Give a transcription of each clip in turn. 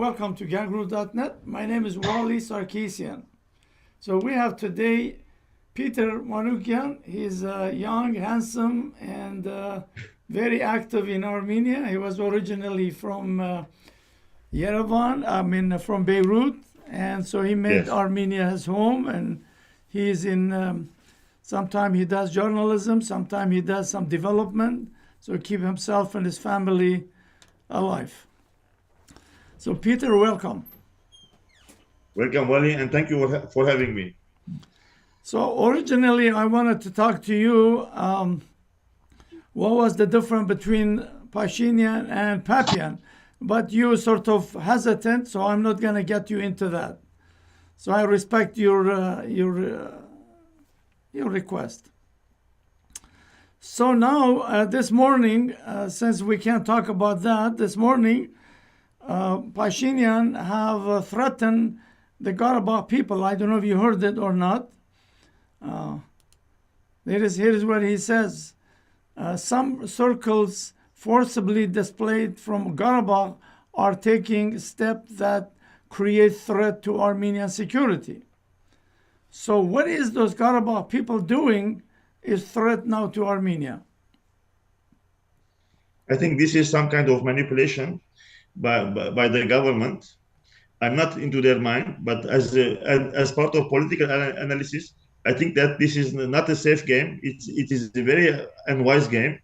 welcome to Gangru.net. My name is Wally Sarkisian. So we have today Peter Manoukian. He's young, handsome, and very active in Armenia. He was originally from Yerevan, from Beirut, and so he made Yes. Armenia his home, and he's in, sometimes he does journalism, sometimes he does some development, so keep himself and his family alive. So Peter, welcome. Welcome, Wally, and thank you for having me. So originally I wanted to talk to you, what was the difference between Pashinyan and Papian, but you sort of hesitant, so I'm not going to get you into that. So I respect your request. So now, this morning, since we can't talk about that, this morning, Pashinyan have threatened the Karabakh people. I don't know if you heard it or not. Here is what he says. Some circles forcibly displaced from Karabakh are taking steps that create threat to Armenian security. So what is those Karabakh people doing is threat now to Armenia? I think this is some kind of manipulation by the government. I'm not into their mind, but as part of political analysis, I think that this is not a safe game. It is a very unwise game.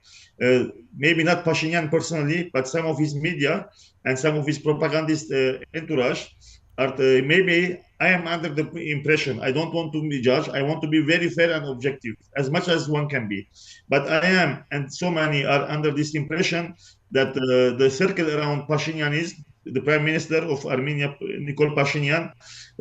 Maybe not Pashinyan personally, but some of his media and some of his propagandist entourage are maybe I am under the impression, I don't want to be judged, I want to be very fair and objective, as much as one can be. But I am, and so many are under this impression that the circle around Pashinyan is the Prime Minister of Armenia, Nikol Pashinyan.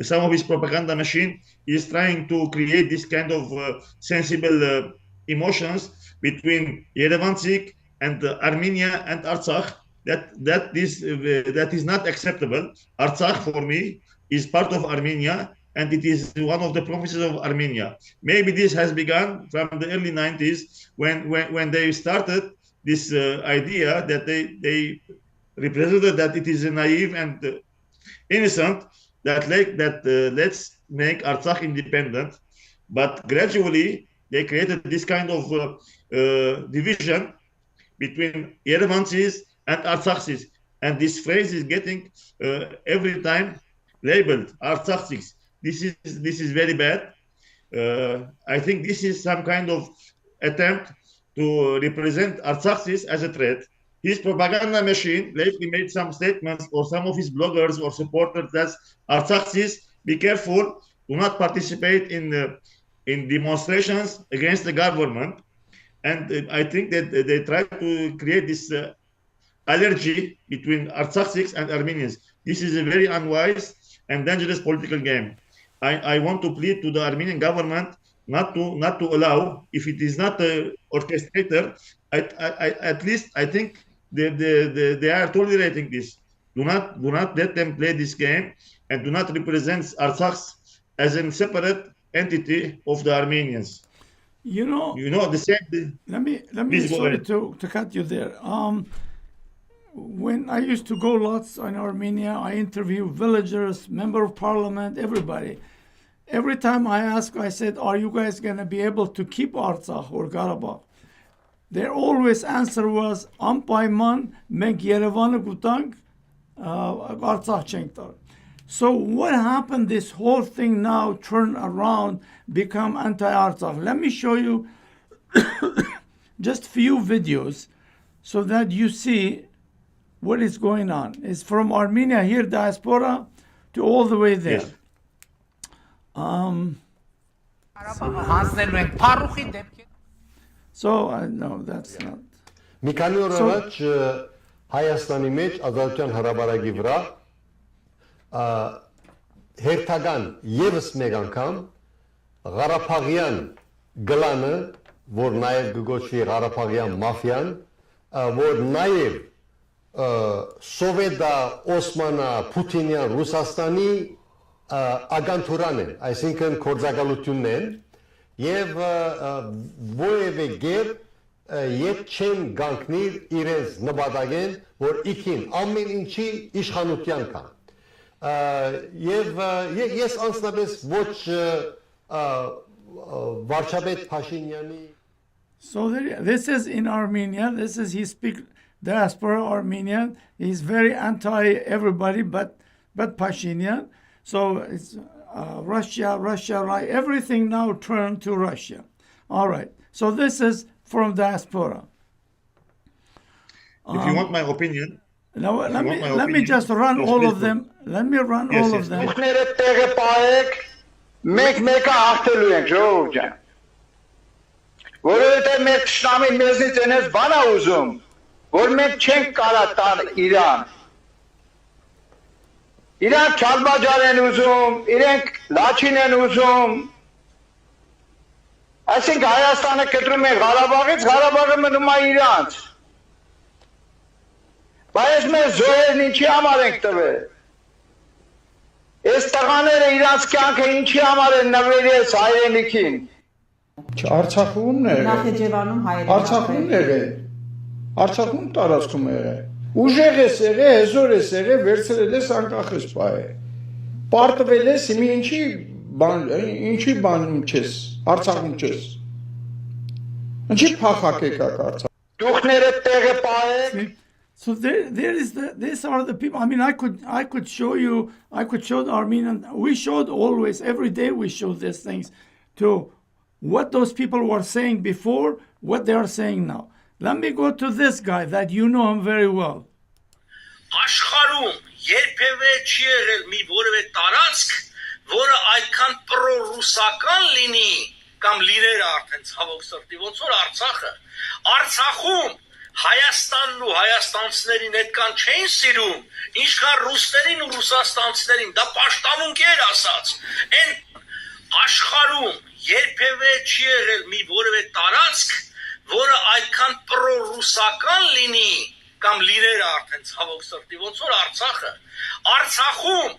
Some of his propaganda machine is trying to create this kind of sensible emotions between Yerevan and Armenia and Artsakh. That is not acceptable. Artsakh for me is part of Armenia, and it is one of the provinces of Armenia. Maybe this has begun from the early 90s when they started this idea that they represented that it is naive and innocent that let's make Artsakh independent, but gradually they created this kind of division between Yerevansis and Artsakhs, and this phrase is getting every time labeled Artsakhs. This is very bad. I think this is some kind of attempt to represent Artsakhs as a threat. His propaganda machine lately made some statements, or some of his bloggers or supporters, that Artsakhs, be careful, do not participate in demonstrations against the government. And I think that they try to create this allergy between Artsakhs and Armenians. This is a very unwise and dangerous political game. I want to plead to the Armenian government not to allow, if it is not the orchestrator, at least I think they are tolerating this. Do not let them play this game, and do not represent Artsakhs as a separate entity of the Armenians. You know the same. let me Please go sorry ahead. to cut you there. When I used to go lots in Armenia, I interview villagers, member of parliament, everybody. Every time I said, are you guys going to be able to keep Artsakh or Karabakh? Their always answer was, Ampayman menk Yerevan'ı gutank, Artsakh çenk tar. So what happened? This whole thing now turned around, become anti-Artsakh. Let me show you just few videos so that you see what is going on. It's from Armenia here, diaspora, to all the way there. Yes. So no, that's not. Մի քանի օր առաջ Հայաստանի մեջ ազատության հրապարակի վրա հերթական եւս մեկ անգամ Ղարաբաղյան գլանը, որ նաև գոչվի Ղարաբաղյան մաֆիան, որ նաև Սովետա, Օսմանա, Պուտինյան, Ռուսաստանի ագանտուրան են, այսինքն կորձակալությունն են, եւ որևէ գեր ետ չեն գանքնիր իրենց նպատակեն, որ իքին ամեն ինչի իշխանության կան։ Եվ ես անձնապես ոչ վարչապետ Փաշինյանի So this is in Armenia. This is he speak diaspora Armenian. He's very anti everybody, but Pashinyan. So it's Russia, right? Everything now turned to Russia. All right. So this is from diaspora. If you want my opinion, Now let me just run all of them. Let me run all of them. Որովհետև մեր շնամին մեզնից այնպես բան է ուզում, որ մենք չենք կարա տան Իրան։ Իրանք Ադրբեջան են ուզում, իրենք Լաչին են ուզում։ Այսինքն Հայաստանը կտրում է Ղարաբաղից, Ղարաբաղը մնում է իրանց։ Բայց մեր զոհերն ինչի համար ենք տվել։ Այս տղաները իրանց կյանքը ինչի համար են նվիրել այս հայրենիքին։ Արցախում է Նախեջևանում հայերեն Արցախում է Արցախում տարածքում է ուժեղ է եղել հեզոր է եղել վերցրել ես անկախ ես բայ պարտվել ես հիմա ինչի բանում չես Արցախում չես ինչի փախակ եկակ Արցախ Դուխները տեղը պահեք So these are the people. I mean, I could show you. I could show the Armenian. We showed always every day. We showed these things to what those people were saying before, what they are saying now. Let me go to this guy that you know him very well. Աշխարհում երբևէ չի եղել մի որևէ տարածք, որը այդքան պրոռուսական լինի կամ լիներ արդեն ցավոք սրտի ոնց որ Արցախը։ Արցախում Հայաստանն ու հայաստանցիներին այդքան չէին սիրում, ինչքան ռուսներին ու ռուսաստանցիներին, դա պաշտամունք էր ասած։ Այն աշխարհում երբևէ չի եղել մի որևէ տարածք, որը այդքան պրոռուսական լինի կամ լիներ արդեն ցավոք սրտի ոնց որ Արցախը։ Արցախում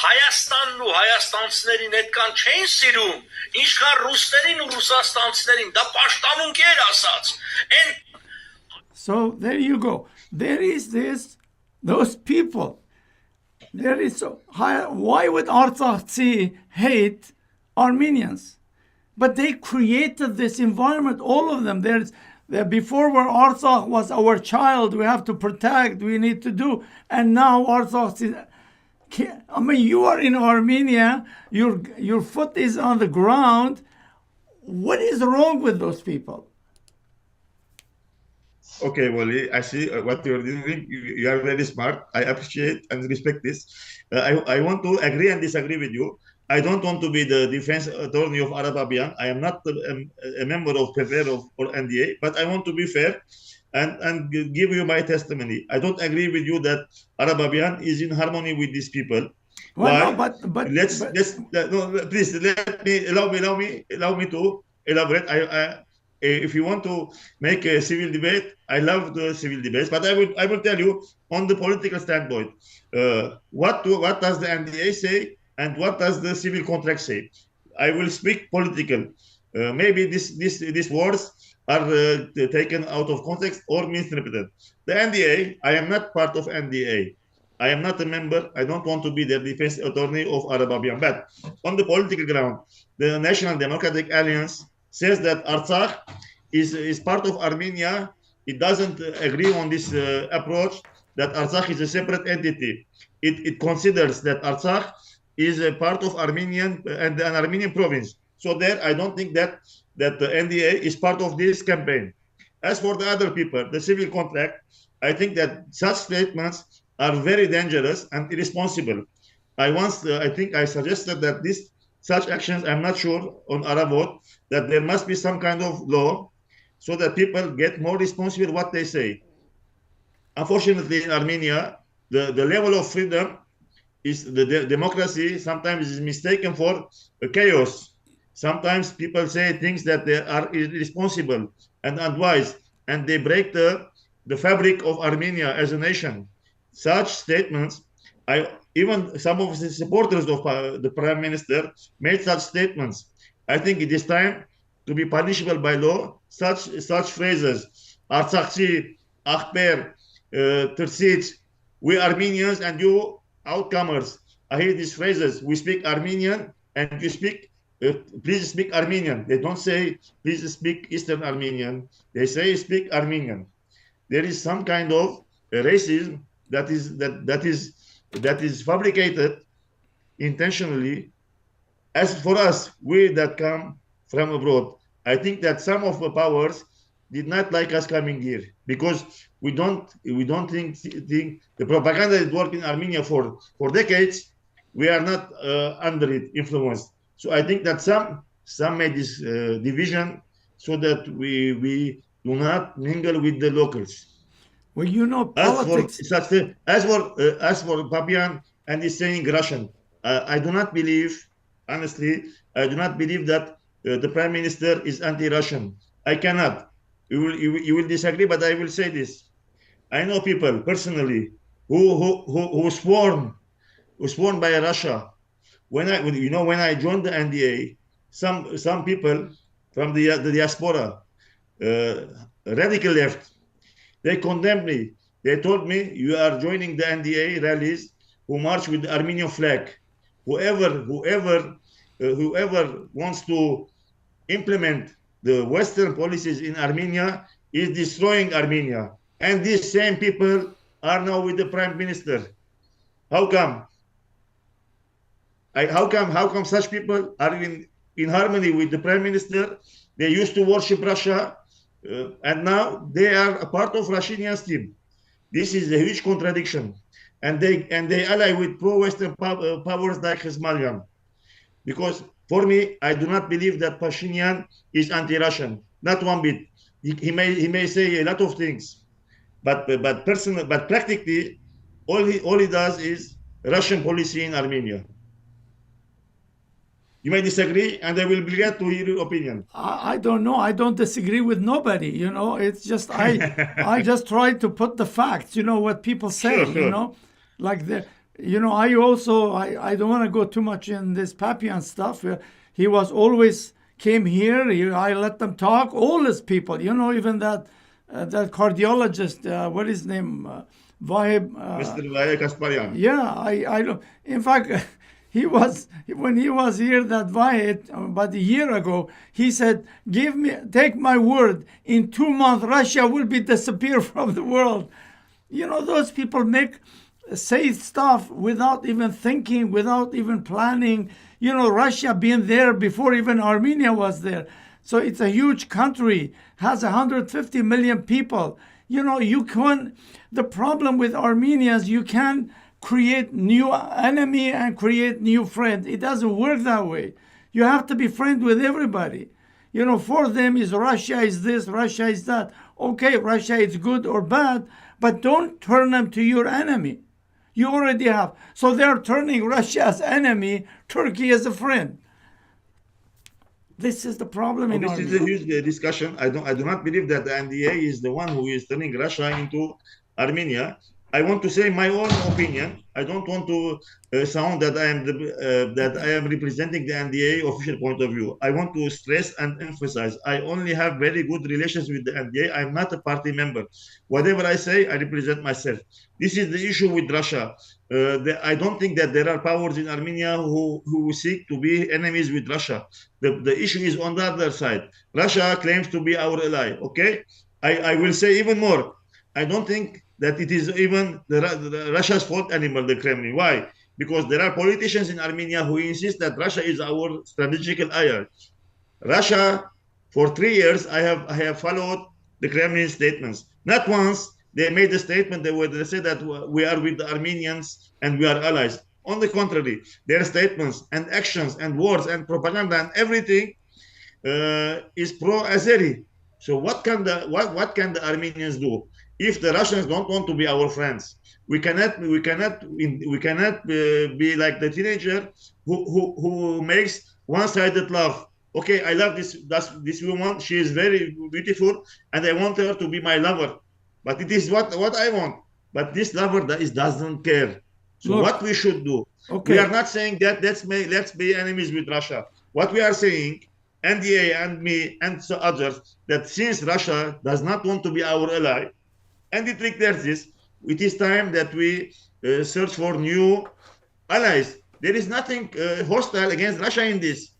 Հայաստանն ու հայաստանցիներին այդքան չէին սիրում, ինչքան ռուսներին ու ռուսաստանցիներին, դա պաշտամունք էր ասած։ Այն So there you go. There is those people. There is why would Artsakh hate Armenians? But they created this environment, all of them. Before where Artsakh was our child, we have to protect, we need to do. And now Artsakh, I mean, you are in Armenia, your foot is on the ground. What is wrong with those people? Okay, well, I see what you're doing. You are very smart. I appreciate and respect this. I want to agree and disagree with you. I don't want to be the defense attorney of Azerbaijani. I am not a member of PFR or NDA, but I want to be fair and give you my testimony. I don't agree with you that Azerbaijani is in harmony with these people. Well, no, but please allow me to elaborate. If you want to make a civil debate, I love the civil debates, but I will tell you on the political standpoint, what does the NDA say and what does the civil contract say? I will speak political. Maybe these words are taken out of context or misinterpreted. The NDA, I am not part of NDA. I am not a member. I don't want to be the defense attorney of Azerbaijani. But on the political ground, the National Democratic Alliance says that Artsakh is part of Armenia. It doesn't agree on this approach that Artsakh is a separate entity. It considers that Artsakh is a part of Armenian and an Armenian province. So there, I don't think that the NDA is part of this campaign. As for the other people, the civil contract, I think that such statements are very dangerous and irresponsible. I think I suggested that such actions, I'm not sure on Arab vote, that there must be some kind of law so that people get more responsible what they say. Unfortunately, in Armenia, the level of freedom is the democracy sometimes is mistaken for chaos. Sometimes people say things that they are irresponsible and unwise, and they break the fabric of Armenia as a nation. Such statements, even some of the supporters of the prime minister made such statements. I think it is time to be punishable by law. Such phrases, Artsakh, Akhber, Tersit, we Armenians and you outcomers. I hear these phrases: "We speak Armenian, and you speak. Please speak Armenian." They don't say, "Please speak Eastern Armenian." They say, "Speak Armenian." There is some kind of racism that is fabricated intentionally. As for us, we that come from abroad, I think that some of the powers did not like us coming here because we don't think the propaganda that worked in Armenia for decades. We are not under it influenced. So I think that some made this division so that we do not mingle with the locals. Well, you know, politics. As for Papian and he's saying Russian, I do not believe, honestly, I do not believe that the prime minister is anti-Russian. I cannot. You will disagree, but I will say this. I know people personally who sworn by Russia. When I joined the NDA, some people from the diaspora, radical left, they condemned me. They told me, "You are joining the NDA rallies who march with the Armenian flag. Whoever wants to implement the Western policies in Armenia is destroying Armenia." And these same people are now with the prime minister. How come? How come such people are in harmony with the prime minister? They used to worship Russia, and now they are a part of Russian team. This is a huge contradiction, and they ally with pro-Western powers like Hezbollah. Because for me, I do not believe that Pashinyan is anti-Russian, not one bit. He may say a lot of things, but practically, all he does is Russian policy in Armenia. You may disagree, and I will be glad to hear your opinion. I don't know. I don't disagree with nobody. You know, it's just I just try to put the facts. You know what people say. Sure. You know, like the. You know, I don't want to go too much in this Papian stuff. He was always came here. I let them talk. All these people. You know, even that cardiologist. What is his name? Vahib. Mr. Vahib Kasparyan. Yeah, I don't. In fact. When he was here, that Vahid, about a year ago, he said, take my word, in 2 months Russia will be disappear from the world. You know, those people say stuff without even thinking, without even planning. You know, Russia being there before even Armenia was there. So it's a huge country, has 150 million people. You know, the problem with Armenians, you can create new enemy and create new friend. It doesn't work that way. You have to be friend with everybody. You know, for them is Russia is this, Russia is that. Okay, Russia is good or bad, but don't turn them to your enemy. You already have. So they're turning Russia as enemy, Turkey as a friend. This is the problem in Armenia. This is a huge discussion. I do not believe that the NDA is the one who is turning Russia into Armenia. I want to say my own opinion. I don't want to sound that I am representing the NDA official point of view. I want to stress and emphasize. I only have very good relations with the NDA. I'm not a party member. Whatever I say, I represent myself. This is the issue with Russia. I don't think that there are powers in Armenia who seek to be enemies with Russia. The issue is on the other side. Russia claims to be our ally. Okay, I will say even more. I don't think that it is even the Russia's fault anymore, the Kremlin. Why? Because there are politicians in Armenia who insist that Russia is our strategic ally. Russia, for 3 years, I have followed the Kremlin statements. Not once they made a statement where they say that we are with the Armenians and we are allies. On the contrary, their statements and actions and words and propaganda and everything is pro-Azeri. So what can the Armenians do? If the Russians don't want to be our friends, we cannot be like the teenager who makes one-sided love. Okay, I love this woman. She is very beautiful, and I want her to be my lover. But it is what I want. But this lover doesn't care. So Look, what we should do? Okay. We are not saying that let's be enemies with Russia. What we are saying, NDA and me and so others, that since Russia does not want to be our ally, and it declares this, it is time that we search for new allies. There is nothing hostile against Russia in this.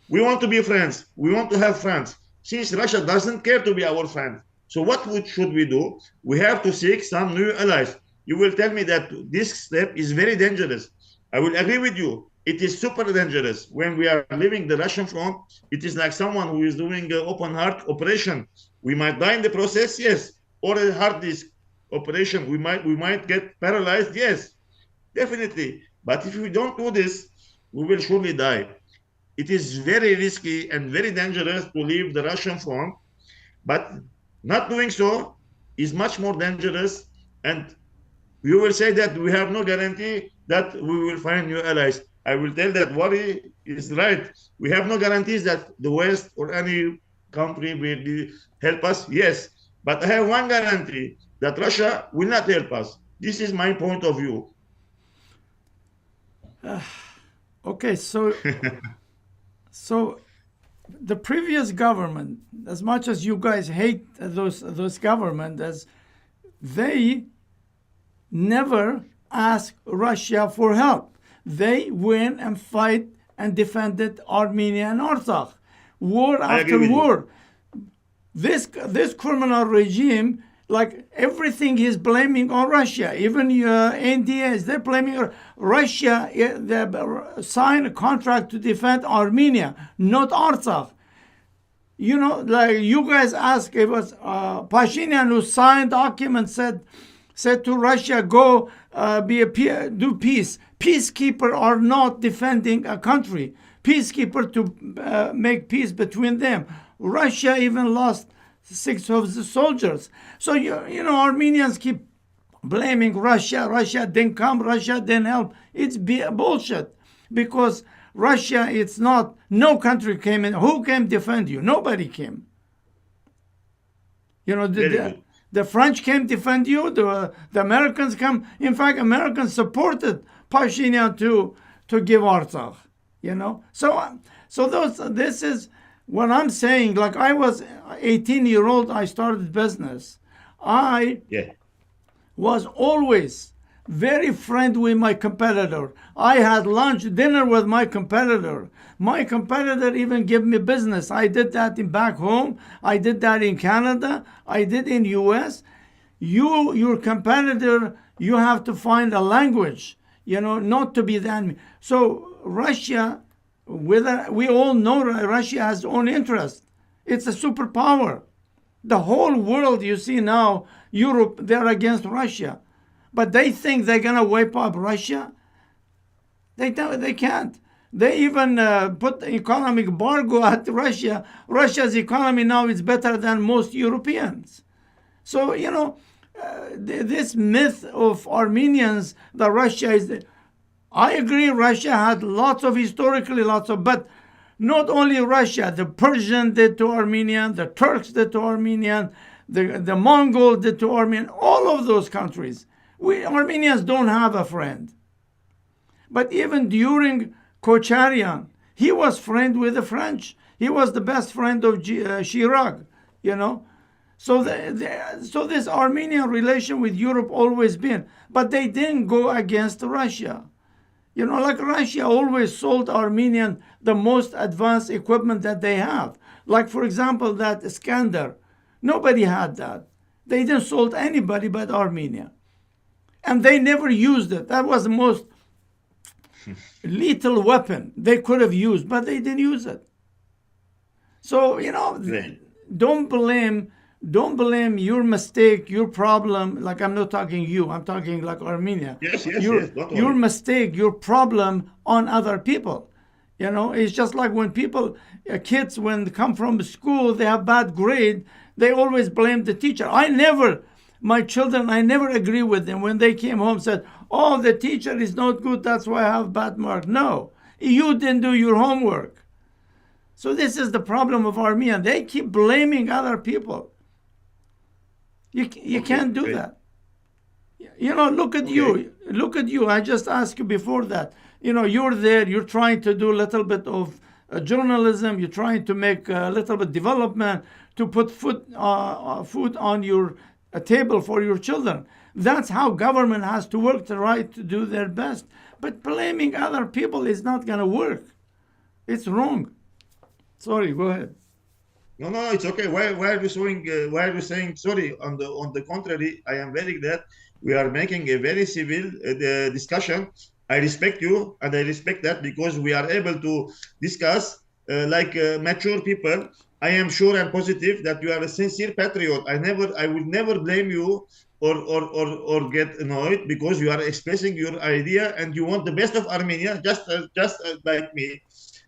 We want to be friends. We want to have friends. Since Russia doesn't care to be our friend, so what should we do? We have to seek some new allies. You will tell me that this step is very dangerous. I will agree with you. It is super dangerous. When we are leaving the Russian front, it is like someone who is doing an open heart operation. We might die in the process, yes. Or a heart disk operation. We might get paralyzed, yes. Definitely. But if we don't do this, we will surely die. It is very risky and very dangerous to leave the Russian front, but not doing so is much more dangerous, and you will say that we have no guarantee that we will find new allies. I will tell that Wari is right. We have no guarantees that the West or any country will help us, yes. But I have one guarantee, that Russia will not help us. This is my point of view. Okay, so the previous government, as much as you guys hate those government, as they never ask Russia for help. They went and fight and defended Armenia and Artsakh, war after war. This criminal regime, like everything, is blaming on Russia. Even NDAs, they're blaming Russia. They signed a contract to defend Armenia, not Artsakh. You know, like you guys asked, it was Pashinyan who signed documents, said to Russia, go do peace. Peacekeepers are not defending a country. Peacekeepers to make peace between them. Russia even lost 6 of the soldiers. So, you know, Armenians keep blaming Russia. Russia didn't come. Russia didn't help. It's bullshit. Because Russia, it's not, no country came in. Who came defend you? Nobody came. You know, the French came defend you. The Americans come. In fact, Americans supported Pashinyan to give Artsakh. You know, so this is what I'm saying. Like I was 18-year-old, I started business. I was always very friendly with my competitor. I had lunch, dinner with my competitor. My competitor even gave me business. I did that back home. I did that in Canada. I did in US. Your competitor, you have to find a language, you know, not to be the enemy. So Russia, we all know Russia has own interest. It's a superpower. The whole world, you see now, Europe, they're against Russia. But they think they're going to wipe up Russia. They can't. They even put economic embargo at Russia. Russia's economy now is better than most Europeans. So, you know, this myth of Armenians that Russia is... I agree, Russia had historically lots of, but not only Russia, the Persian did to Armenian, the Turks did to Armenian, the Mongol did to Armenian, all of those countries. We Armenians don't have a friend. But even during Kocharian, he was friend with the French. He was the best friend of Chirac, you know. So this Armenian relation with Europe always been, but they didn't go against Russia. You know, like Russia always sold Armenian the most advanced equipment that they have. Like, for example, that Iskander. Nobody had that. They didn't sold anybody but Armenia. And they never used it. That was the most lethal weapon they could have used, but they didn't use it. So, you know, don't blame your mistake, your problem. Like, I'm not talking you, I'm talking like Armenia. Yes. Your mistake, your problem on other people. You know, it's just like when kids, when they come from school, they have bad grade, they always blame the teacher. My children, I never agree with them when they came home said, oh, the teacher is not good, that's why I have bad mark. No, you didn't do your homework. So this is the problem of Armenia. They keep blaming other people. You can't do that. You know, look at you. Look at you. I just asked you before that. You know, you're there. You're trying to do a little bit of journalism. You're trying to make a little bit development to put food on your table for your children. That's how government has to work to do their best. but blaming other people is not going to work. It's wrong. Sorry, go ahead. No, it's okay. Why are you saying? Why are you saying sorry? On the contrary, I am very glad we are making a very civil discussion. I respect you, and I respect that because we are able to discuss like mature people. I am sure and positive that you are a sincere patriot. I will never blame you or get annoyed because you are expressing your idea and you want the best of Armenia, just like me.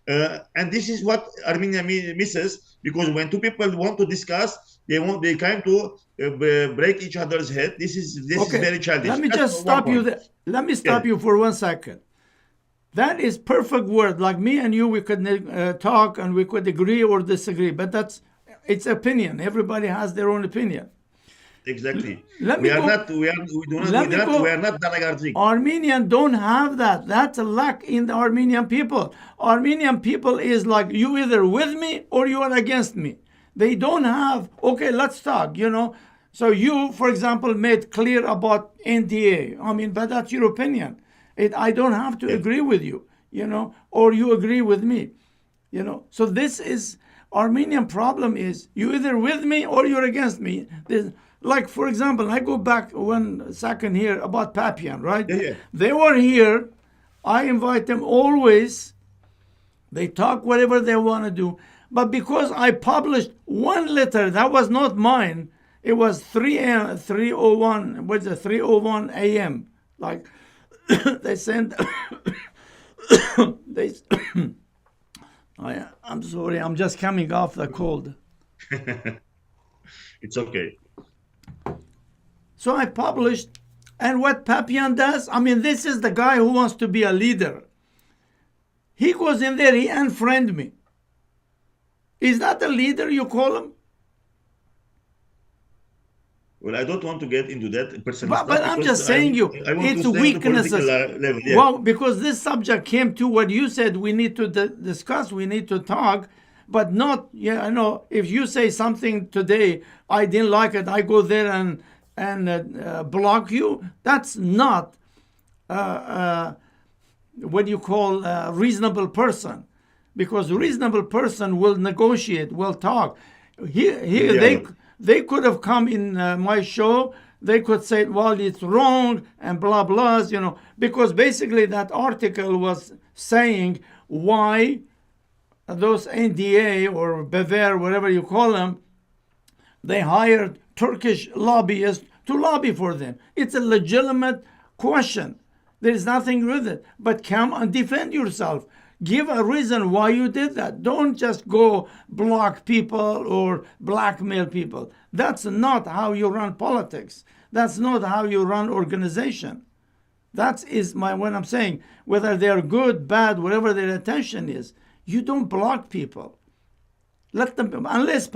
And this is what Armenia misses, because when two people want to discuss, they kind to break each other's head. This is very childish. Let me just stop you there. Let me stop you for 1 second. That is perfect word. Like me and you, we could talk and we could agree or disagree, but it's opinion. Everybody has their own opinion. Exactly. We are not Danagarzik. Armenian don't have that. That's a lack in the Armenian people. Armenian people is like, you either with me or you are against me. They don't have, okay, let's talk, So you, for example, made clear about NDA. But that's your opinion. I don't have to agree with you, or you agree with me, So this is, Armenian problem is, you either with me or you're against me. Like, for example, I go back 1 second here about Pashinyan, right? Yeah. They were here. I invite them always. They talk whatever they want to do. But because I published one letter, that was not mine. It was 3:01, what's it, 3:01 a.m. Like, they sent, I'm sorry, I'm just coming off the cold. It's okay. So I published, and what Pashinyan does, this is the guy who wants to be a leader. He goes in there, he unfriend me. Is that a leader you call him? Well, I don't want to get into that personal stuff. But I'm just saying it's weaknesses. Level, yeah. Well, because this subject came to what you said, we need to discuss, we need to talk, but not, if you say something today, I didn't like it, I go there and block you. That's not what you call a reasonable person, because a reasonable person will negotiate, will talk. They could have come in my show. They could say, well, it's wrong and blah, blah, because basically that article was saying why those NDA or Bever, whatever you call them, they hired Turkish lobbyists to lobby for them. It's a legitimate question. There's nothing with it. But come and defend yourself. Give a reason why you did that. Don't just go block people or blackmail people. That's not how you run politics. That's not how you run organization. That is what I'm saying. Whether they're good, bad, whatever their intention is, you don't block people. Let them, unless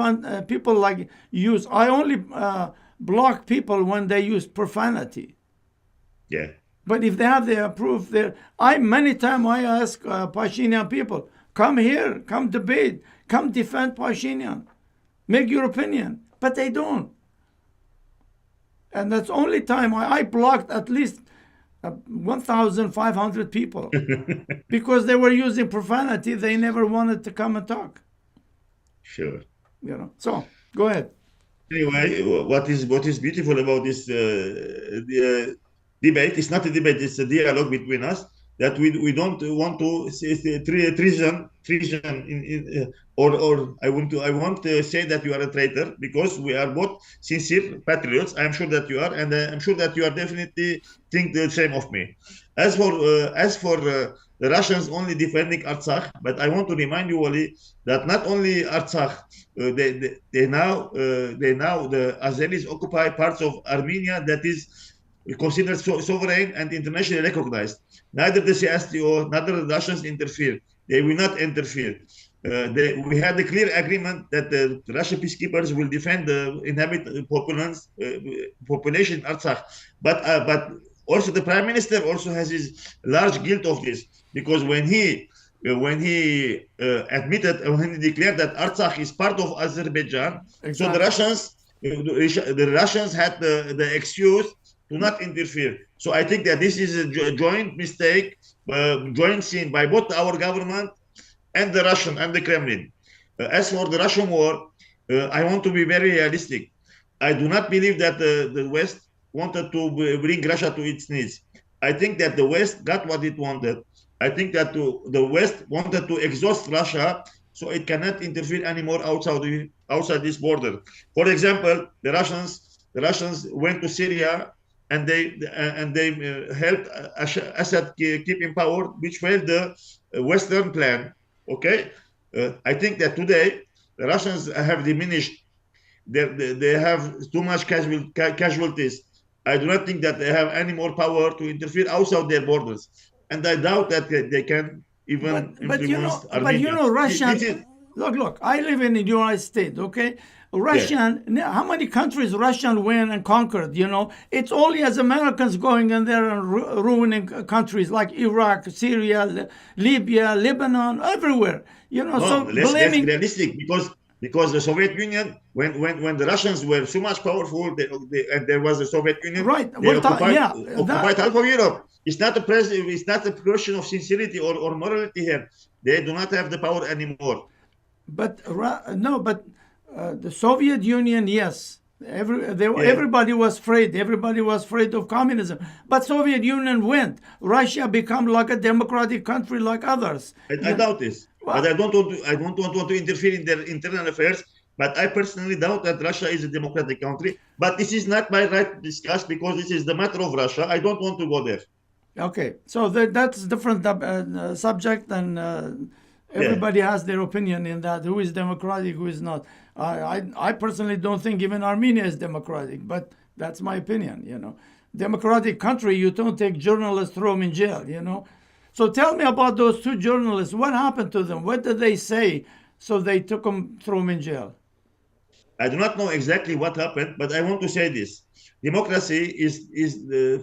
people like use, I only block people when they use profanity. Yeah. But if they have the proof there, many times I ask Pashinyan people, come here, come debate, come defend Pashinyan, make your opinion. But they don't. And that's the only time I blocked at least 1,500 people because they were using profanity. They never wanted to come and talk. Sure. So go ahead. Anyway, what is beautiful about this debate? It's not a debate; it's a dialogue between us. That we don't want to say treason or I want to say that you are a traitor, because we are both sincere patriots. I'm sure that you are, and I'm sure that you are definitely think the same of me. As for the Russians only defending Artsakh, but I want to remind you, Wally, that not only Artsakh, they now the Azeris occupy parts of Armenia that is considered sovereign and internationally recognized. Neither the CSTO, neither the Russians interfere. They will not interfere. We had a clear agreement that the Russian peacekeepers will defend the inhabited population in Artsakh. But also the prime minister also has his large guilt of this, because when he admitted, when he declared that Artsakh is part of Azerbaijan, exactly. So the Russians had the excuse do not interfere. So I think that this is a joint mistake, joint sin by both our government and the Russian and the Kremlin. As for the Russian war, I want to be very realistic. I do not believe that the West wanted to bring Russia to its knees. I think that the West got what it wanted. I think that the West wanted to exhaust Russia so it cannot interfere anymore outside this border. For example, the Russians went to Syria and they helped Assad keep in power, which failed the Western plan. Okay, I think that today the Russians have diminished. They have too much casualties. I do not think that they have any more power to interfere outside their borders, and I doubt that they can even influence Armenia. Russian. Look. I live in the United States. Okay, Russian. How many countries Russian win and conquered? It's only as Americans going in there and ruining countries like Iraq, Syria, Libya, Lebanon, everywhere. So blaming. Let's be realistic, because the Soviet Union, when the Russians were so much powerful, and there was the Soviet Union, right? They occupied half of Europe. It's not a question of sincerity or morality here. They do not have the power anymore. But the Soviet Union, yes, everybody was afraid. Everybody was afraid of communism. But Soviet Union went. Russia became like a democratic country like others. I doubt this. But I don't want to interfere in their internal affairs. But I personally doubt that Russia is a democratic country. But this is not my right to discuss because this is the matter of Russia. I don't want to go there. Okay, so that's a different subject, and everybody has their opinion in that. Who is democratic, who is not. I personally don't think even Armenia is democratic, but that's my opinion. Democratic country, you don't take journalists, throw them in jail. So tell me about those two journalists. What happened to them? What did they say? So they took them, threw them in jail. I do not know exactly what happened, but I want to say this: democracy is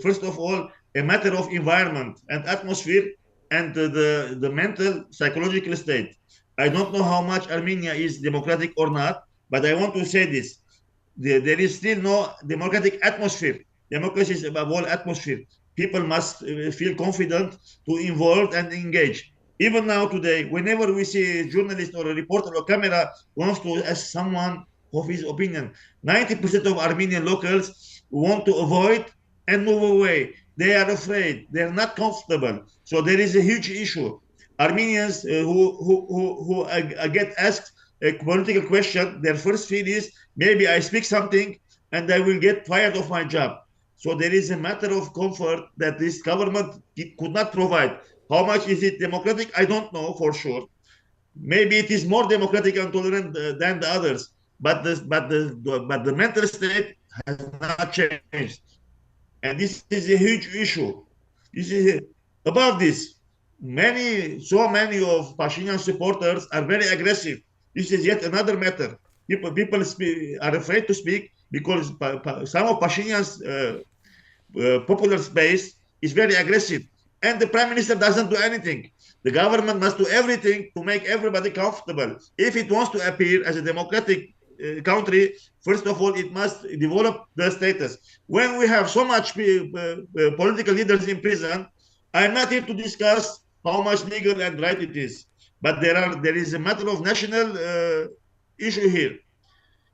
first of all a matter of environment and atmosphere and the mental psychological state. I don't know how much Armenia is democratic or not, but I want to say this: there is still no democratic atmosphere. Democracy is above all atmosphere. People must feel confident to involve and engage. Even now today, whenever we see a journalist or a reporter or camera wants to ask someone of his opinion, 90% of Armenian locals want to avoid and move away. They are afraid. They are not comfortable. So there is a huge issue. Armenians who get asked a political question, their first fear is maybe I speak something and I will get fired of my job. So there is a matter of comfort that this government could not provide. How much is it democratic? I don't know for sure. Maybe it is more democratic and tolerant than the others, but the mental state has not changed, and this is a huge issue. Above this, so many of Pashinyan supporters are very aggressive. This is yet another matter. People are afraid to speak because some of Pashinyan's popular space is very aggressive, and the prime minister doesn't do anything. The government must do everything to make everybody comfortable. If it wants to appear as a democratic country, first of all, it must develop the status. When we have so much political leaders in prison, I'm not here to discuss how much legal and right it is, but there is a matter of national issue here.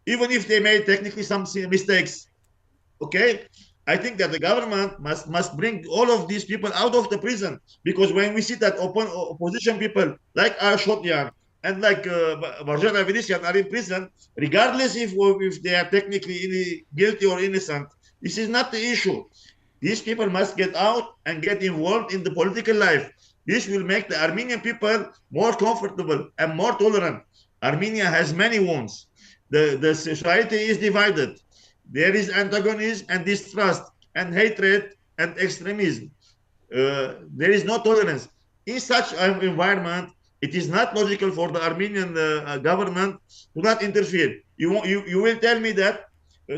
Even if they made technically some mistakes, okay, I think that the government must bring all of these people out of the prison, because when we see that opposition people like Artsakh and like Marjana Venetian are in prison, regardless if they are technically guilty or innocent, this is not the issue. These people must get out and get involved in the political life. This will make the Armenian people more comfortable and more tolerant. Armenia has many wounds. The society is divided. There is antagonism and distrust and hatred and extremism. There is no tolerance. In such an environment, it is not logical for the Armenian government to not interfere. You will tell me that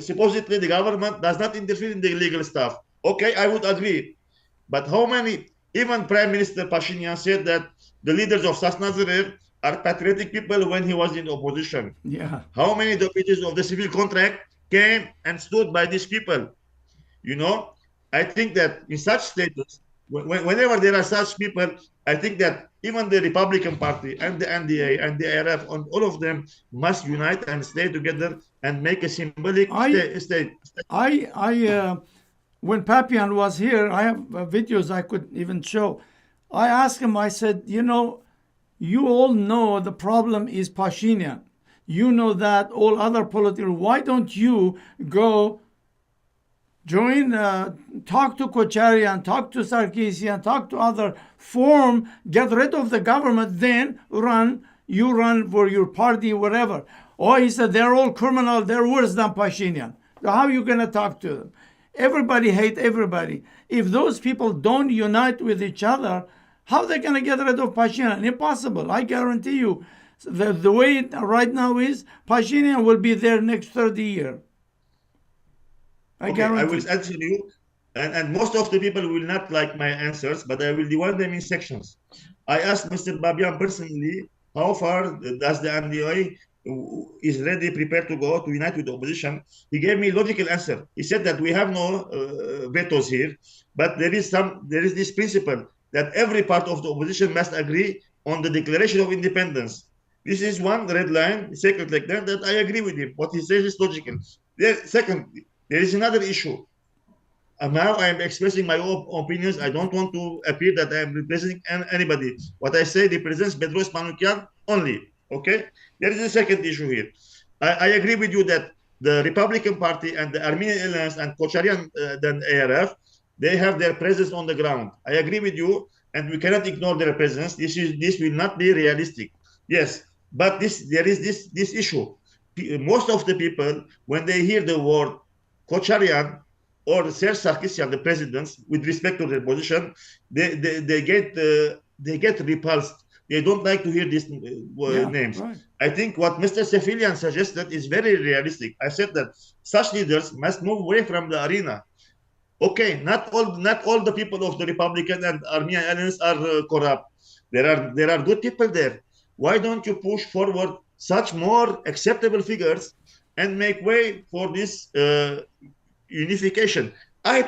supposedly the government does not interfere in the legal stuff. Okay, I would agree. But how many, even Prime Minister Pashinyan said that the leaders of Sasnazerev are patriotic people when he was in opposition. Yeah. How many deputies of the civil contract came and stood by these people? I think that in such status, whenever there are such people, I think that even the Republican Party and the NDA and the ARF, and all of them must unite and stay together and make a symbolic state. When Papian was here, I have videos I could even show. I asked him, I said, you all know the problem is Pashinyan. You know that, all other political, why don't you go join, talk to Kocharian, talk to Sarkisian, talk to other, get rid of the government, then you run for your party, whatever. Oh, he said, they're all criminal, they're worse than Pashinyan. So how are you going to talk to them? Everybody hates everybody. If those people don't unite with each other, how are they going to get rid of Pashinyan? Impossible. I guarantee you. The way it right now is, Pashinyan will be there next 30 years. I will answer you, and most of the people will not like my answers, but I will divide them in sections. I asked Mr. Babian personally, how far does the NDA is ready, prepared to go to unite with the opposition? He gave me a logical answer. He said that we have no vetoes here, but there is this principle that every part of the opposition must agree on the declaration of independence. This is one red line, second like that I agree with him. What he says is logical. Second, there is another issue. And now I am expressing my own opinions. I don't want to appear that I am representing anybody. What I say represents Bedros Manoukian only. Okay? There is a second issue here. I agree with you that the Republican Party and the Armenian Alliance and Kocharian, then ARF, they have their presence on the ground. I agree with you, and we cannot ignore their presence. This will not be realistic. Yes, but there is this issue. Most of the people, when they hear the word Kocharian or Serge Sarkisian, the presidents, with respect to their position, they get repulsed. They don't like to hear these names. Right. I think what Mr. Sefilian suggested is very realistic. I said that such leaders must move away from the arena. Okay, not all the people of the Republican and Armenian Alliance are corrupt. There are good people there. Why don't you push forward such more acceptable figures and make way for this unification? I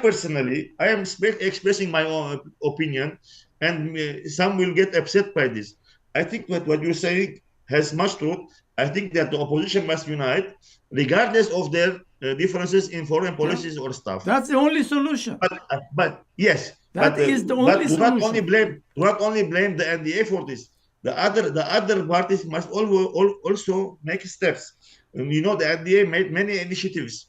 am expressing my own opinion, and some will get upset by this. I think that what you're saying has much truth. I think that the opposition must unite, regardless of their differences in foreign policies or stuff. That's the only solution. But yes, that is the only solution. Do not only blame the NDA for this. The other parties must also make steps. And the NDA made many initiatives.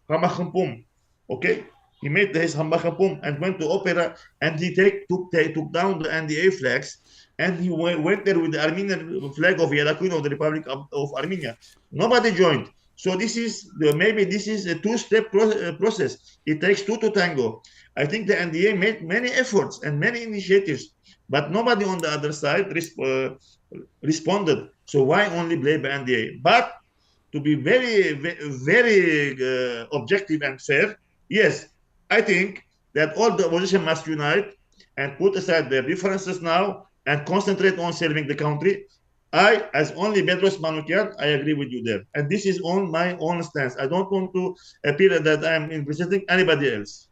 Okay, he made his Hambakampum and went to Opera, and he took down the NDA flags, and he went there with the Armenian flag of Yerakuin of the Republic of Armenia. Nobody joined. So maybe this is a two-step process. It takes two to tango. I think the NDA made many efforts and many initiatives, but nobody on the other side responded. So why only blame the NDA? But to be very, very objective and fair, yes, I think that all the opposition must unite and put aside their differences now and concentrate on serving the country. I, as only Bedros Manoukian, I agree with you there. And this is on my own stance. I don't want to appear that I am representing anybody else.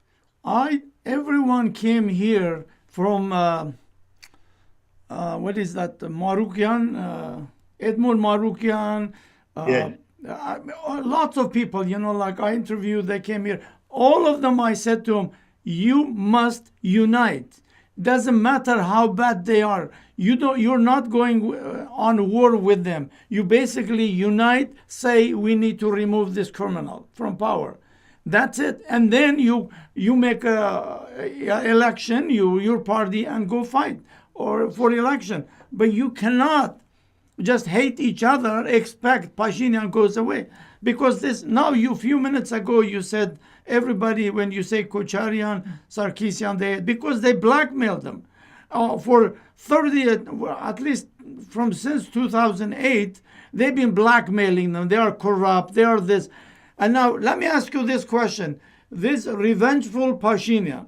Everyone came here from, what is that, Manoukian, Edmund Manoukian, lots of people, like I interviewed, they came here. All of them, I said to them, you must unite. Doesn't matter how bad they are. You're not going on war with them. You basically unite, say we need to remove this criminal from power. That's it. And then you make a election, your party, and go fight for election. But you cannot just hate each other, expect Pashinyan goes away. Because a few minutes ago, you said everybody, when you say Kocharian, Sarkisian, because they blackmailed them. For 30, at least since 2008, they've been blackmailing them. They are corrupt, they are this. And now, let me ask you this question. This revengeful Pashinyan,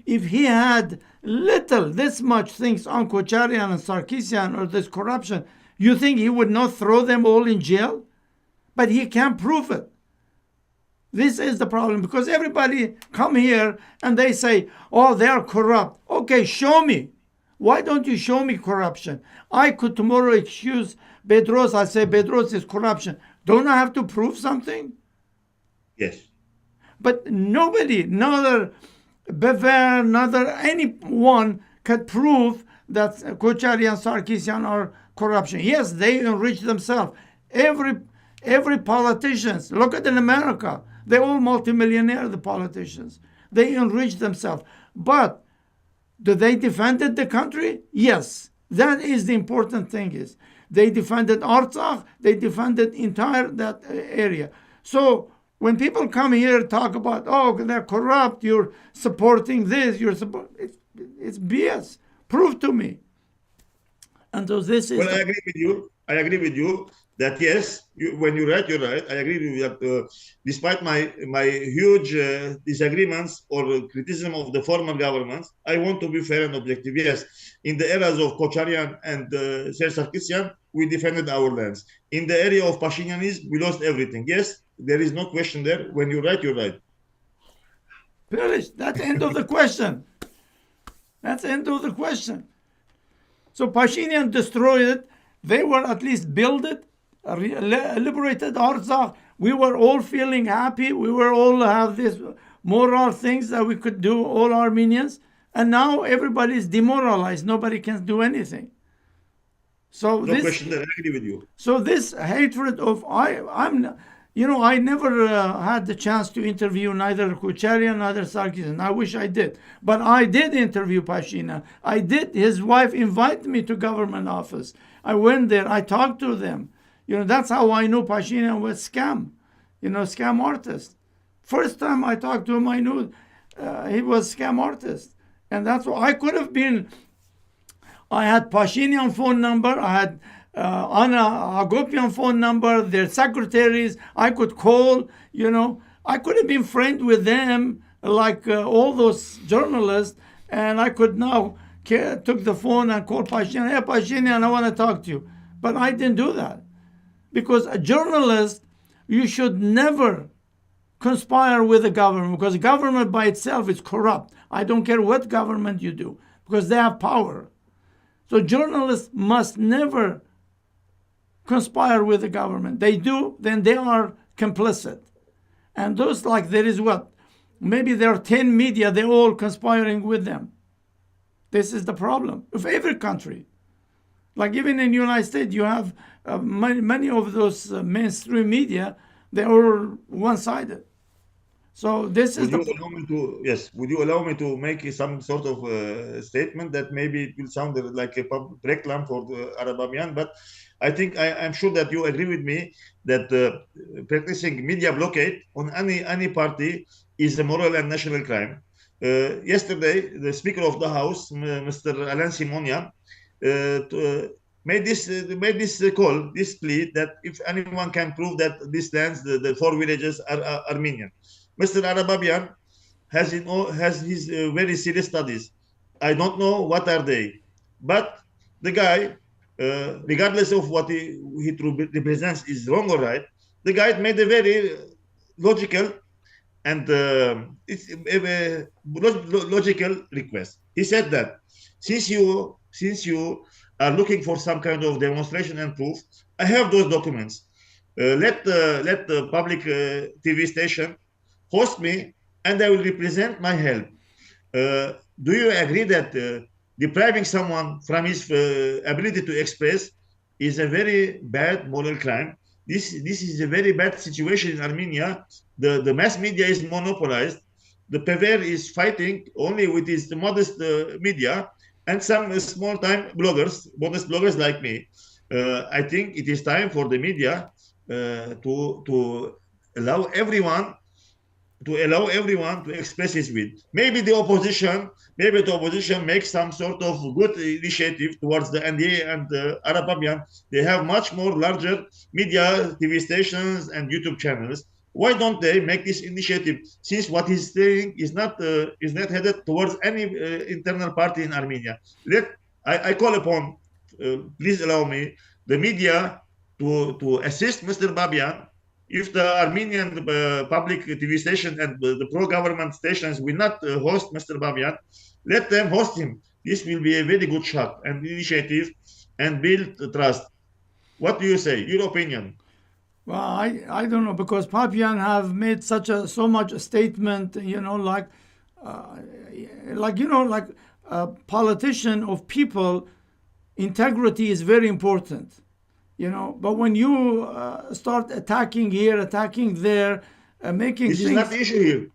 if he had this much things on Kocharian and Sarkisian or this corruption, you think he would not throw them all in jail? But he can't prove it. This is the problem, because everybody come here and they say, oh, they are corrupt. Okay, show me. Why don't you show me corruption? I could tomorrow accuse Bedros. I say Bedros is corruption. Don't I have to prove something? Yes. But nobody, neither Bever, neither anyone can prove that Kochari and Sarkisian are corruption. Yes, they enrich themselves. Every politicians, look at in America, they're all multimillionaire, the politicians. They enrich themselves. But do they defended the country? Yes. That is the important thing is. They defended Artsakh, they defended entire that area. So when people come here talk about, oh, they're corrupt, you're supporting this, it's BS. Prove to me. And so this is. Well, I agree with you. I agree with you that yes, when you're right, you're right. I agree with you that despite my huge disagreements or criticism of the former governments, I want to be fair and objective. Yes, in the eras of Kocharian and Sarkisian, we defended our lands. In the area of Pashinyanism, we lost everything. Yes, there is no question there. When you're right, you're right. Perish. That's the end of the question. That's the end of the question. So Pashinyan destroyed it. They were at least build it, liberated Artsakh. We were all feeling happy. We were all have this moral things that we could do, all Armenians. And now everybody is demoralized. Nobody can do anything. So No question there. I agree with you. So this hatred of I never had the chance to interview neither Kocharian nor Sarkisian. I wish I did, but I did interview Pashinyan. I did. His wife invited me to government office. I went there. I talked to them. That's how I knew Pashinyan was scam. Scam artist. First time I talked to him, I knew he was scam artist, and that's what I could have been. I had Pashinyan phone number. I had Anna Hagopian phone number, their secretaries. I could call, I could have been friends with them like all those journalists, and I could now took the phone and called Pashinyan. Hey, Pashinyan, I want to talk to you. But I didn't do that. Because a journalist, you should never conspire with the government, because the government by itself is corrupt. I don't care what government you do, because they have power. So journalists must never conspire with the government. They do, then they are complicit. And those, there is what? Maybe there are 10 media, they're all conspiring with them. This is the problem of every country. Like even in the United States, you have many of those mainstream media, they're all one-sided. So this is Would you allow me to make some sort of statement that maybe it will sound like a reclam for the Arabamian, but I think I'm sure that you agree with me that practicing media blockade on any party is a moral and national crime. Yesterday, the Speaker of the House, Mr. Alain Simonian, made this call, this plea that if anyone can prove that these lands, the 4 villages are Armenian. Mr. Arababian has his very serious studies. I don't know what are they, but the guy, regardless of what he represents is wrong or right, the guy made a very logical and logical request. He said that since you are looking for some kind of demonstration and proof, I have those documents. Let the public TV station host me, and I will represent my help. Do you agree that depriving someone from his ability to express is a very bad moral crime? This is a very bad situation in Armenia. The mass media is monopolized. The PVR is fighting only with his modest media and some small-time bloggers, modest bloggers like me. I think it is time for the media to allow everyone to express his will. Maybe the opposition makes some sort of good initiative towards the NDA and the Arabamian. They have much more larger media, TV stations, and YouTube channels. Why don't they make this initiative? Since what he's saying is not headed towards any internal party in Armenia. I call upon, please allow me, the media to assist Mr. Babian If the Armenian public TV station and the pro-government stations will not host Mr. Babian, let them host him. This will be a very good shot and initiative and build trust. What do you say? Your opinion? Well, I don't know, because Papian have made so much a statement, like a politician of people, integrity is very important, But when you start attacking here, attacking there, making this is not the issue here.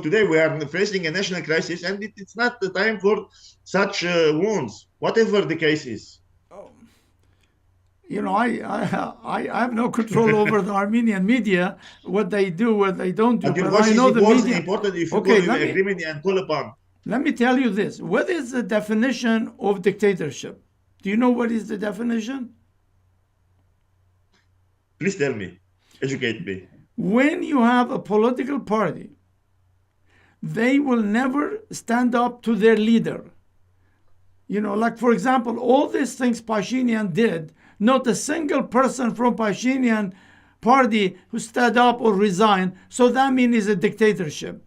Today we are facing a national crisis, and it's not the time for such wounds, whatever the case is. I have no control over the Armenian media, what they do, what they don't do. But your But voice I know is the media. important if you Okay, go to agreement and call upon. Let me tell you this. What is the definition of dictatorship? Do you know what is the definition? Please tell me. Educate me. When you have a political party, they will never stand up to their leader. Like, for example, all these things Pashinyan did, not a single person from Pashinyan party who stood up or resigned. So that means it's a dictatorship.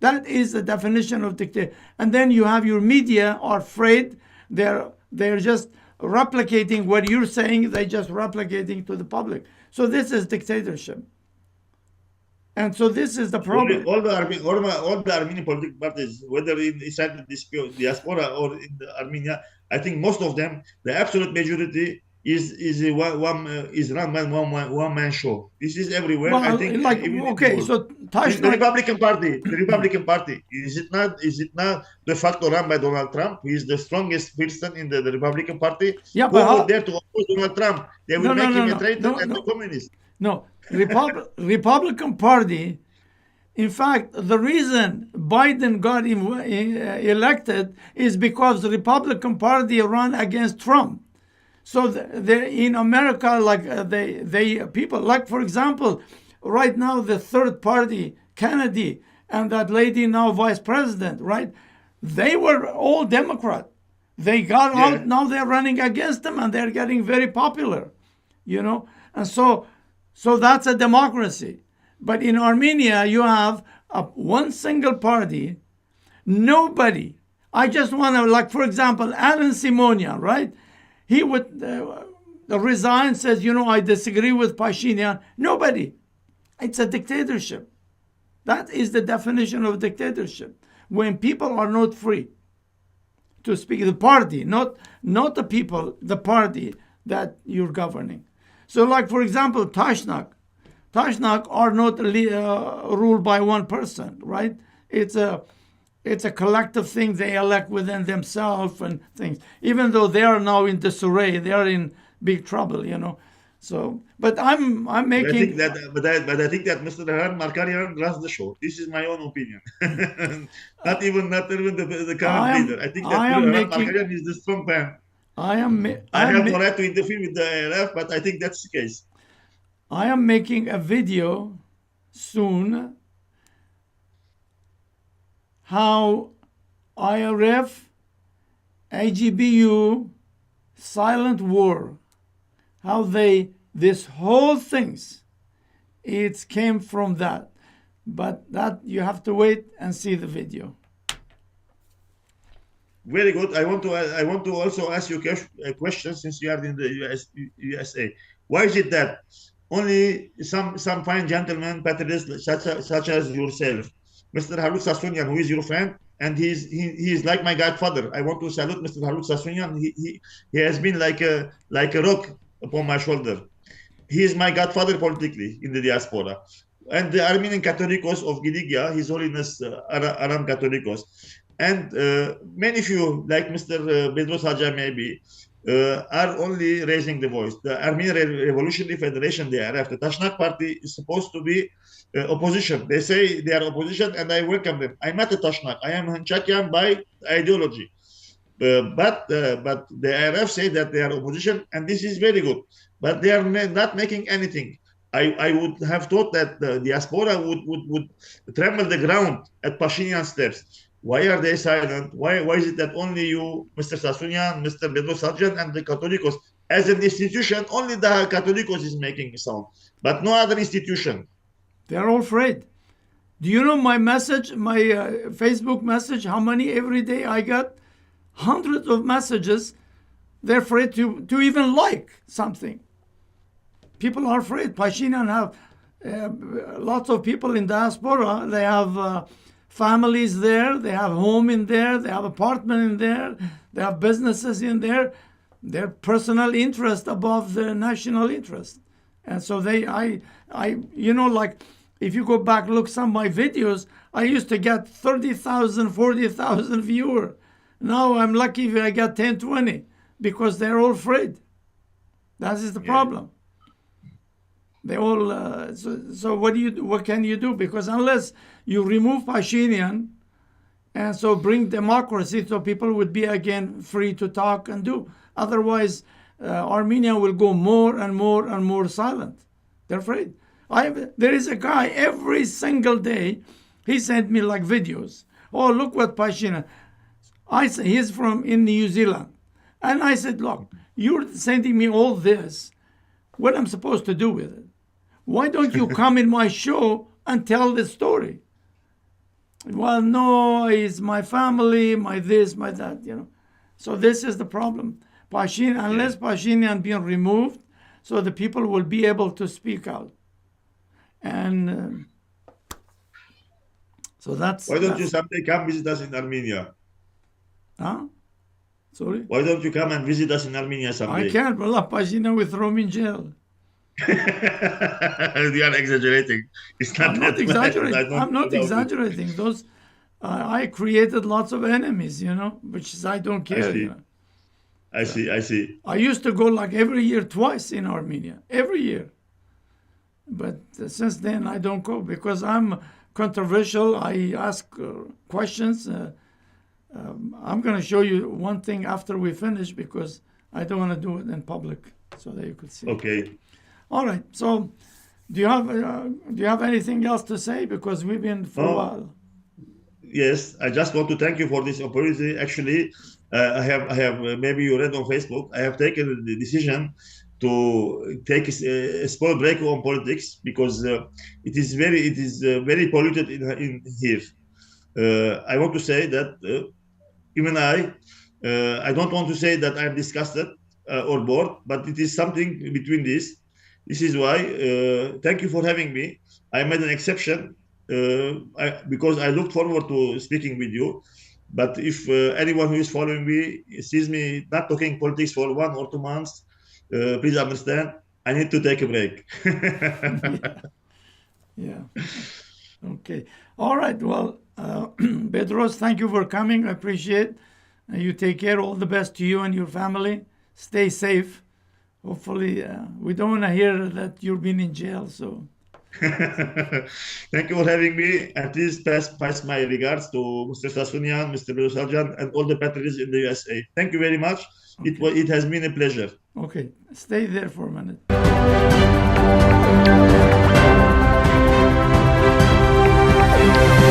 That is the definition of dictatorship. And then you have your media are afraid. They're just replicating what you're saying. They're just replicating to the public. So this is dictatorship. And so this is the problem. All the Armenian political parties, whether inside the diaspora or in Armenia, I think most of them, the absolute majority is run by one man show. This is everywhere. Well, I think. so the Republican Party, is it not de facto run by Donald Trump? He is the strongest person in the Republican Party. Yeah, who would dare to oppose Donald Trump? They will make him a traitor and a communist. No, Republican Party. In fact, the reason Biden got elected is because the Republican Party ran against Trump. So in America, like they people, like, for example, right now the third party, Kennedy, and that lady now vice president, right? They were all Democrat. They got out, now they're running against them, and they're getting very popular, And so that's a democracy. But in Armenia, you have one single party. Nobody. I just want to, like, for example, Alan Simonian, right? He would resign, says, I disagree with Pashinyan. Nobody. It's a dictatorship. That is the definition of dictatorship. When people are not free to speak. The party, not the people, the party that you're governing. So, like, for example, Tashnaq are not ruled by one person, right? It's a collective thing they elect within themselves and things. Even though they are now in disarray, they are in big trouble, So, but I'm making. But I think that Mr. Markarian runs the show. This is my own opinion. not even the current leader. I think that Markarian is the strong man. I have no right to interfere with the ARF, but I think that's the case. I am making a video soon how IRF, AGBU, silent war, how this whole things, it came from that. But that you have to wait and see the video. Very good. I want to also ask you a question, since you are in the USA. Why is it that only some fine gentlemen, patriots such as yourself, Mr. Halut Sasunyan, who is your friend, and he is like my godfather. I want to salute Mr. Halut Sasunyan. He has been like a rock upon my shoulder. He is my godfather politically in the diaspora. And the Armenian Catholicos of Gidigia, His Holiness Aram Catholicos. And many of you, like Mr. Bedros Haja maybe, are only raising the voice. The Armenian Revolutionary Federation, the ARF, the Tashnaq party, is supposed to be opposition. They say they are opposition, and I welcome them. I'm not a Tashnaq. I am Hanchakian by ideology. But the ARF say that they are opposition, and this is very good. But they are not making anything. I would have thought that the diaspora would tremble the ground at Pashinyan steps. Why are they silent? Why is it that only you, Mr. Sasunyan, Mr. Bedros Hajan, and the Catholicos, as an institution, only the Catholicos is making a sound? but no other institution. They're all afraid. Do you know my message, my Facebook message, how many every day I got? Hundreds of messages. They're afraid to even like something. People are afraid. Pashinyan have lots of people in diaspora. They have families there. They have home in there. They have apartment in there. They have businesses in there. Their personal interest above the national interest. And so like if you go back, look some of my videos, I used to get 30,000, 40,000 viewers. Now I'm lucky if I get 10, 20 because they're all afraid. That is the problem. They all, so what can you do? Because unless you remove Pashinyan and so bring democracy so people would be again free to talk and do. Otherwise, Armenia will go more and more and more silent. They're afraid. There is a guy every single day, he sent me like videos. Oh, look what Pashinyan. I said, he's from in New Zealand. And I said, look, you're sending me all this. What am I supposed to do with it? Why don't you come in my show and tell the story? Well, no, it's my family, my this, my that, So this is the problem. Unless Pashinyan being removed, so the people will be able to speak out. And so that's... Why don't you someday come visit us in Armenia? Huh? Sorry? Why don't you come and visit us in Armenia someday? I can't, but Pashinyan will throw me in jail. You are exaggerating. It's not I'm not that exaggerating. bad. I'm not exaggerating. Those, I created lots of enemies, which is, I don't care. I see. I used to go like every year, twice in Armenia, every year. But since then, I don't go because I'm controversial. I ask questions. I'm going to show you one thing after we finish because I don't want to do it in public so that you could see. Okay. All right. So, do you have anything else to say? Because we've been for a while. Yes, I just want to thank you for this opportunity. Actually, I have maybe you read on Facebook. I have taken the decision to take a small break on politics because it is very polluted in here. I want to say that even I don't want to say that I'm disgusted or bored, but it is something between this. This is why, thank you for having me. I made an exception because I looked forward to speaking with you. But if anyone who is following me sees me not talking politics for 1 or 2 months, please understand, I need to take a break. Yeah. Okay. All right. Well, Bedros, thank you for coming. I appreciate it. You take care. All the best to you and your family. Stay safe. Hopefully, we don't want to hear that you've been in jail. So, thank you for having me. And please pass my regards to Mr. Pashinyan, Mr. Bedros, and all the patriots in the USA. Thank you very much. Okay. It has been a pleasure. Okay, stay there for a minute.